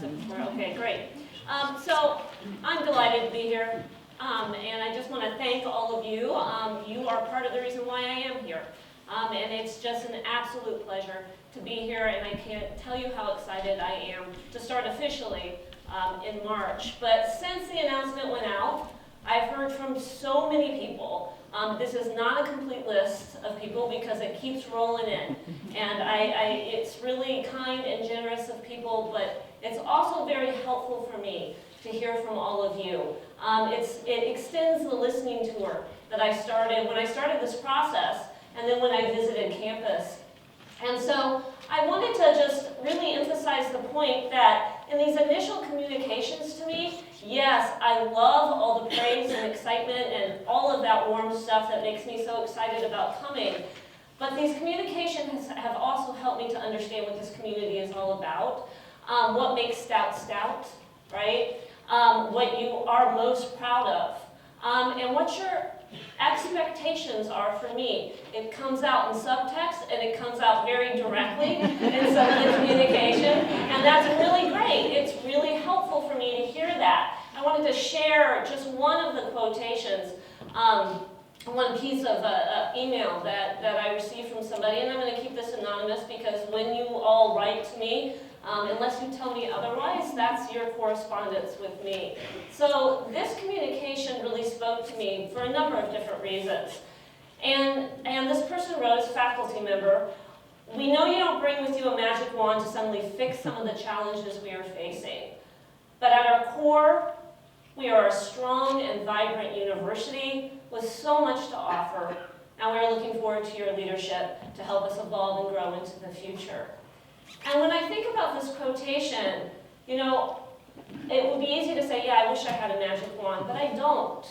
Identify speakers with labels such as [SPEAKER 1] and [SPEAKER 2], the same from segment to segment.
[SPEAKER 1] festive. Okay, great. So I'm delighted to be here, and I just want to thank all of you. You are part of the reason why I am here, and it's just an absolute pleasure to be here, and I can't tell you how excited I am to start officially in March. But since the announcement went out, I've heard from so many people. This is not a complete list of people because it keeps rolling in. And it's really kind and generous of people, but it's also very helpful for me to hear from all of you. It extends the listening tour that I started when I started this process and then when I visited campus. And so I wanted to just really emphasize the point that in these initial communications to me, yes, I love all the praise and excitement and all of that warm stuff that makes me so excited about coming. But these communications have also helped me to understand what this community is all about, what makes Stout Stout, right? What you are most proud of, and what your expectations are for me. It comes out in subtext and it comes out very directly in some of the communication, and that's really great. It's really helpful for me to hear that. I wanted to share just one of the quotations, one piece of email that I received from somebody, and I'm going to keep this anonymous because when you all write to me, unless you tell me otherwise, that's your correspondence with me. So this communication really spoke to me for a number of different reasons. And this person wrote as a faculty member, "We know you don't bring with you a magic wand to suddenly fix some of the challenges we are facing. But at our core, we are a strong and vibrant university with so much to offer, and we are looking forward to your leadership to help us evolve and grow into the future." And when I think about this quotation, you know, it would be easy to say, yeah, I wish I had a magic wand, but I don't.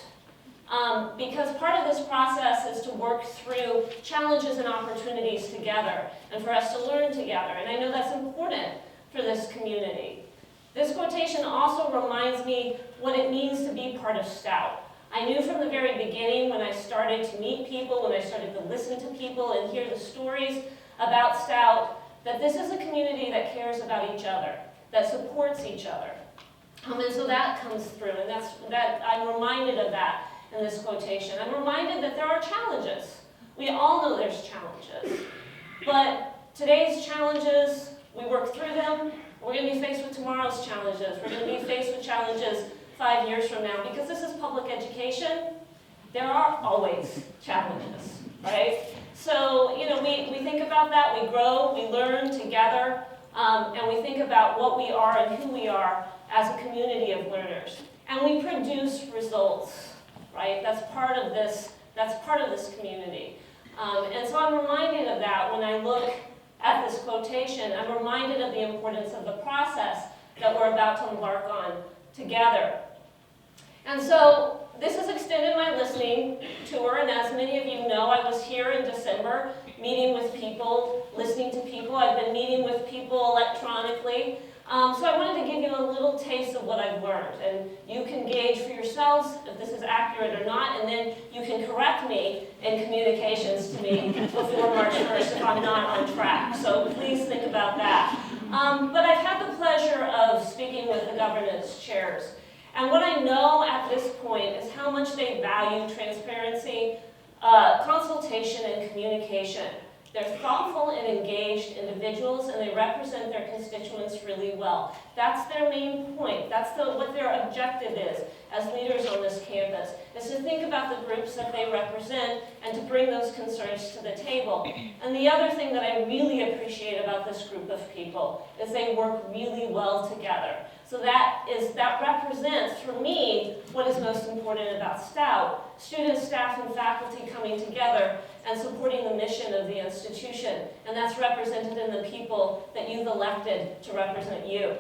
[SPEAKER 1] Because part of this process is to work through challenges and opportunities together, and for us to learn together, and I know that's important for this community. This quotation also reminds me what it means to be part of Stout. I knew from the very beginning when I started to meet people, when I started to listen to people and hear the stories about Stout, that this is a community that cares about each other, that supports each other. And so that comes through, and I'm reminded of that in this quotation. I'm reminded that there are challenges. We all know there's challenges. But today's challenges, we work through them. We're going to be faced with tomorrow's challenges. We're going to be faced with challenges 5 years from now. Because this is public education, there are always challenges, right? So, you know, we think about that, we grow, we learn together, and we think about what we are and who we are as a community of learners. And we produce results, right? That's part of this community. And so I'm reminded of that when I look at this quotation. I'm reminded of the importance of the process that we're about to embark on together. And so this has extended my listening tour, and as many of you know, I was here in December meeting with people, listening to people. I've been meeting with people electronically. So I wanted to give you a little taste of what I've learned, and you can gauge for yourselves if this is accurate or not, and then you can correct me in communications to me before March 1st if I'm not on track. So please think about that. But I've had the pleasure of speaking with the governance chairs. And what I know at this point is how much they value transparency, consultation, and communication. They're thoughtful and engaged individuals, and they represent their constituents really well. That's their main point. That's what their objective is as leaders on this campus, is to think about the groups that they represent and to bring those concerns to the table. And the other thing that I really appreciate about this group of people is they work really well together. So that represents, for me, what is most important about Stout: students, staff, and faculty coming together and supporting the mission of the institution. And that's represented in the people that you've elected to represent you.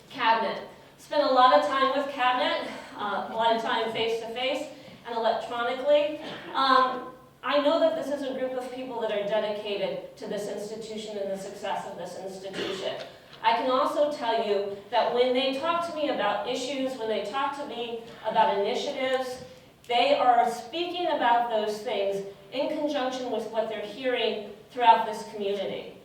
[SPEAKER 1] Cabinet. Spent a lot of time with Cabinet, a lot of time face-to-face and electronically. I know that this is a group of people that are dedicated to this institution and the success of this institution. I can also tell you that when they talk to me about issues, when they talk to me about initiatives, they are speaking about those things in conjunction with what they're hearing throughout this community.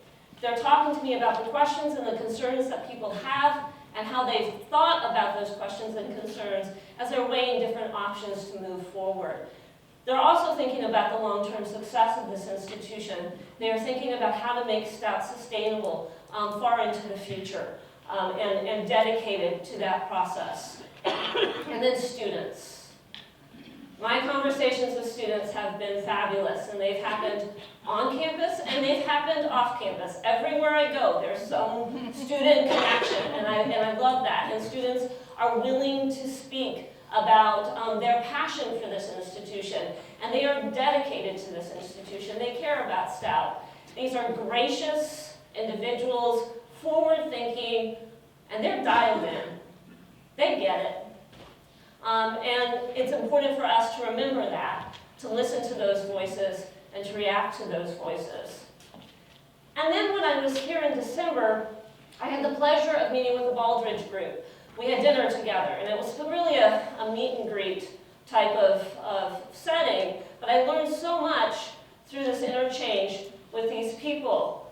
[SPEAKER 1] They're talking to me about the questions and the concerns that people have, and how they've thought about those questions and concerns as they're weighing different options to move forward. They're also thinking about the long-term success of this institution. They're thinking about how to make Stout sustainable far into the future and dedicated to that process. And then students. My conversations with students have been fabulous, and they've happened on campus and they've happened off campus. Everywhere I go, there's some student connection, and I love that. And students are willing to speak about their passion for this institution, and they are dedicated to this institution. They care about Stout. These are gracious individuals, forward-thinking, and they're dialed in. They get it. And it's important for us to remember that, to listen to those voices, and to react to those voices. And then when I was here in December, I had the pleasure of meeting with the Baldridge group. We had dinner together, and it was really a meet and greet type of setting, but I learned so much through this interchange with these people.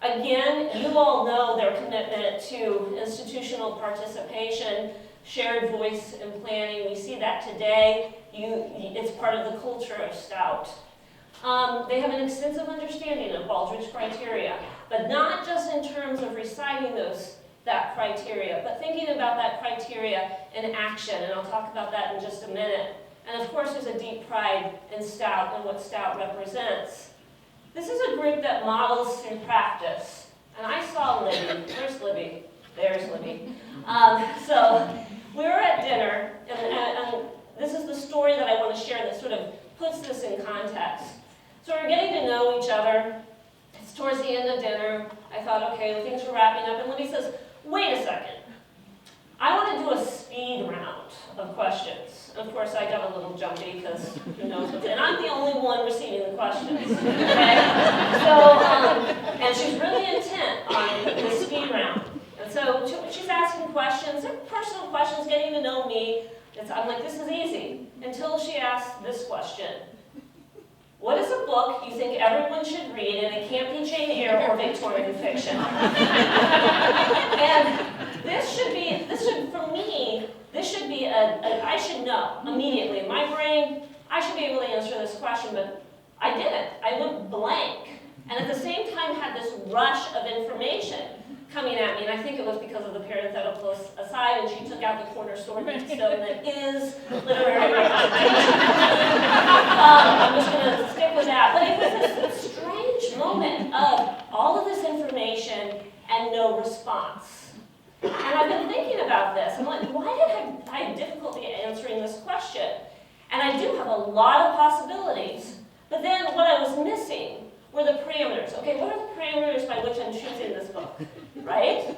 [SPEAKER 1] Again, you all know their commitment to institutional participation, shared voice in planning. We see that today. It's part of the culture of Stout. They have an extensive understanding of Baldridge criteria, but not just in terms of reciting that criteria, but thinking about that criteria in action, and I'll talk about that in just a minute. And of course, there's a deep pride in Stout and what Stout represents. This is a group that models through practice, and I saw Libby. Where's Libby? There's Libby. So we were at dinner, and this is the story that I want to share that sort of puts this in context. So we're getting to know each other. It's towards the end of dinner. I thought, okay, things were wrapping up, and Libby says, wait a second. I want to do a speed round of questions. And of course, I got a little jumpy because who knows what's in. And I'm the only one receiving the questions. Okay? So, and she's really intent on the speed round. And so she's asking questions, they're personal questions, getting to know me. I'm like, this is easy. Until she asks this question. What is a book you think everyone should read, and it can't be Jane Eyre or Victorian fiction? And this should be I should know immediately. In my brain, I should be able to answer this question, but I didn't. I went blank. And at the same time had this rush of information coming at me, and I think it was because of the parenthetical aside, and she took out the cornerstone that is literary representation. I'm just going to stick with that. But it was this strange moment of all of this information and no response. And I've been thinking about this. I'm like, why did I have difficulty answering this question? And I do have a lot of possibilities. But then what I was missing were the parameters. Okay, what are the parameters by which I'm choosing this book, right?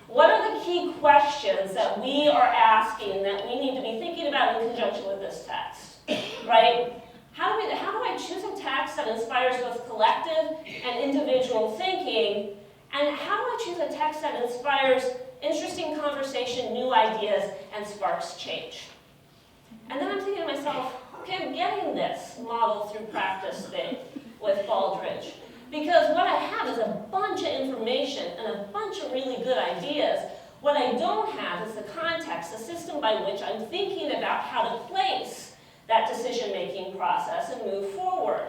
[SPEAKER 1] What are the key questions that we are asking that we need to be thinking about in conjunction with this text, right? How do I choose a text that inspires both collective and individual thinking? And how do I choose a text that inspires interesting conversation, new ideas, and sparks change? And then I'm thinking to myself, okay, I'm getting this model through practice thing with Baldridge. Because what I have is a bunch of information and a bunch of really good ideas. What I don't have is the context, the system by which I'm thinking about how to place that decision-making process and move forward.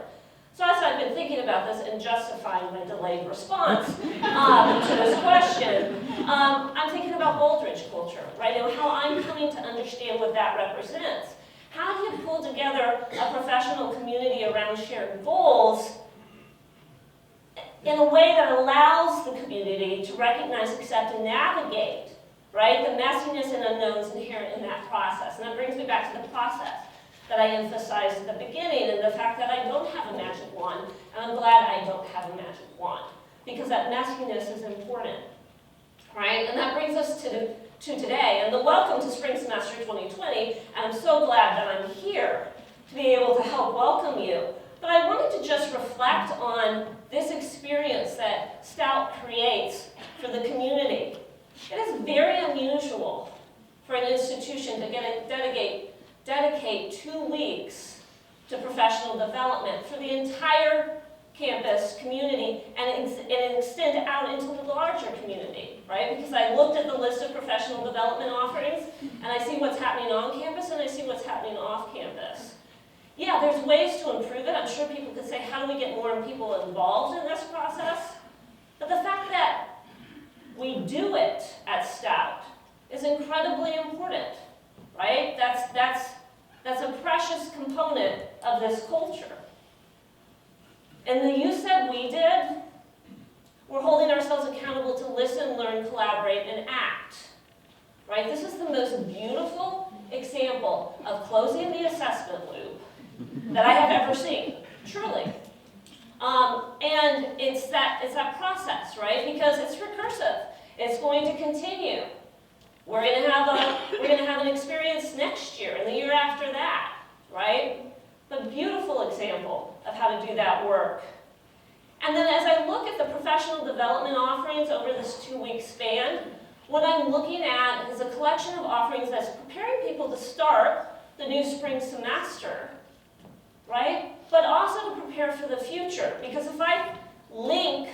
[SPEAKER 1] So as I've been thinking about this and justifying my delayed response to this question, I'm thinking about Baldridge culture, right? And how I'm coming to understand what that represents. How do you pull together a professional community around shared goals in a way that allows the community to recognize, accept, and navigate, right, the messiness and unknowns inherent in that process? And that brings me back to the process that I emphasized at the beginning, and the fact that I don't have a magic wand, and I'm glad I don't have a magic wand, because that messiness is important, right? And that brings us to today, and the welcome to Spring Semester 2020, and I'm so glad that I'm here to be able to help welcome you. But I wanted to just reflect on this experience that Stout creates for the community. It is very unusual for an institution to dedicate 2 weeks to professional development for the entire campus community and extend out into the larger community, right? Because I looked at the list of professional development offerings, and I see what's happening on campus, and I see what's happening off campus. Yeah, there's ways to improve it. I'm sure people could say, how do we get more people involved in this process? But the fact that we do it at Stout is incredibly important, right? That's a precious component of this culture. And the you said we did, we're holding ourselves accountable to listen, learn, collaborate, and act, right? This is the most beautiful example of closing the assessment loop that I have ever seen, truly. And it's that process, right? Because it's recursive. It's going to continue. We're going to have an experience next year and the year after that, right? A beautiful example of how to do that work. And then as I look at the professional development offerings over this 2-week span, what I'm looking at is a collection of offerings that's preparing people to start the new spring semester, right? But also to prepare for the future. Because if I link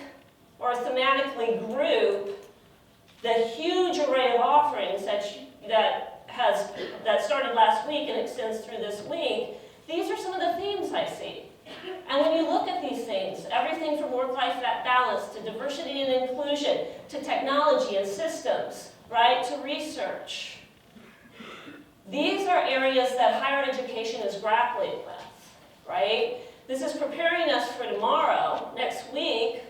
[SPEAKER 1] or thematically group the huge array of offerings that started last week and extends through this week, these are some of the themes I see. And when you look at these things, everything from work-life balance to diversity and inclusion to technology and systems, right, to research. These are areas that higher education is grappling with, right? This is preparing us for tomorrow, next week,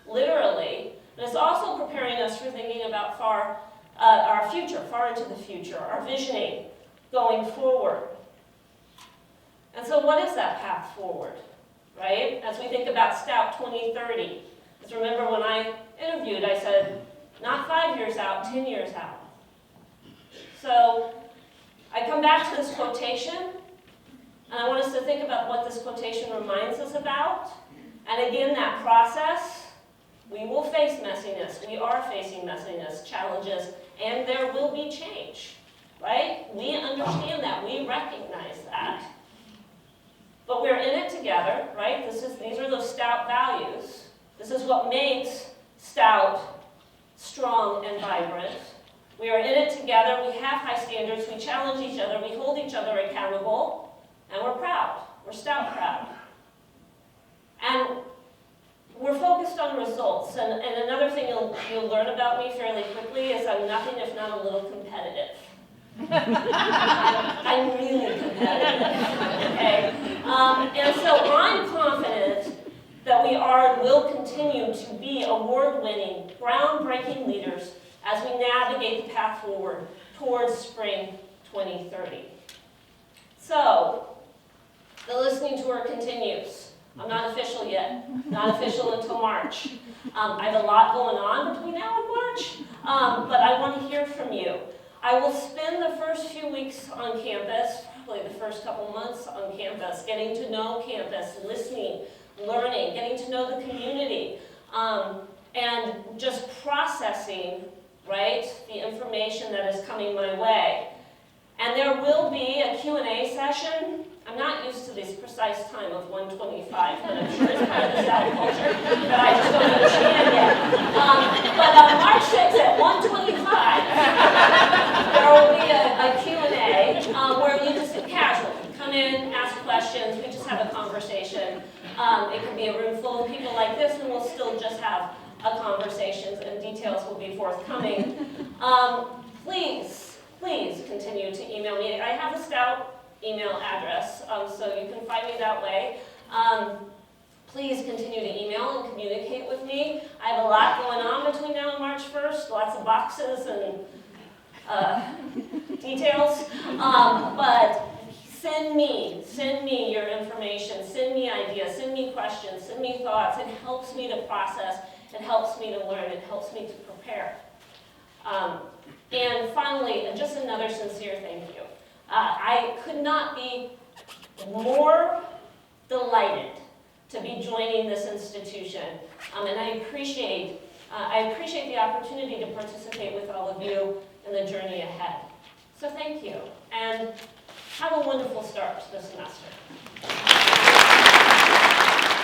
[SPEAKER 1] literally, but it's also preparing us for thinking about our future, far into the future, our visioning going forward. And so what is that path forward, right? As we think about Stout 2030. Because remember when I interviewed, I said, not 5 years out, 10 years out. So I come back to this quotation, and I want us to think about what this quotation reminds us about. And again, that process, we will face messiness. We are facing messiness, challenges, and there will be change, right? We understand that. We recognize that. But we're in it together, right? These are those Stout values. This is what makes Stout strong and vibrant. We are in it together. We have high standards. We challenge each other. We hold each other accountable. And we're proud. We're Stout proud. And we're focused on results. And another thing you'll learn about me fairly quickly is I'm nothing if not a little competitive. I'm really competitive, okay? And so I'm confident that we are and will continue to be award-winning, groundbreaking leaders as we navigate the path forward towards spring 2030. So, the listening tour continues. I'm not official yet, not official until March. I have a lot going on between now and March, but I want to hear from you. I will spend the first few weeks on campus, probably the first couple months on campus, getting to know campus, listening, learning, getting to know the community, and just processing, right, the information that is coming my way. And there will be a Q&A session. I'm not used to this precise time of 1:25, but I'm sure it's part of the Stout culture that I just don't understand yet. But on March 6th at 1:25, there will be a Q&A where you just casual, come in, ask questions, we just have a conversation. It could be a room full of people like this, and we'll still just have a conversation, and details will be forthcoming. Please continue to email me. I have a Stout email address, so you can find me that way. Please continue to email and communicate with me. I have a lot going on between now and March 1st, lots of boxes and details, but send me your information, send me ideas, send me questions, send me thoughts. It helps me to process, it helps me to learn, it helps me to prepare. And finally, just another sincere thank you. I could not be more delighted to be joining this institution, and I appreciate the opportunity to participate with all of you in the journey ahead. So thank you, and have a wonderful start to the semester.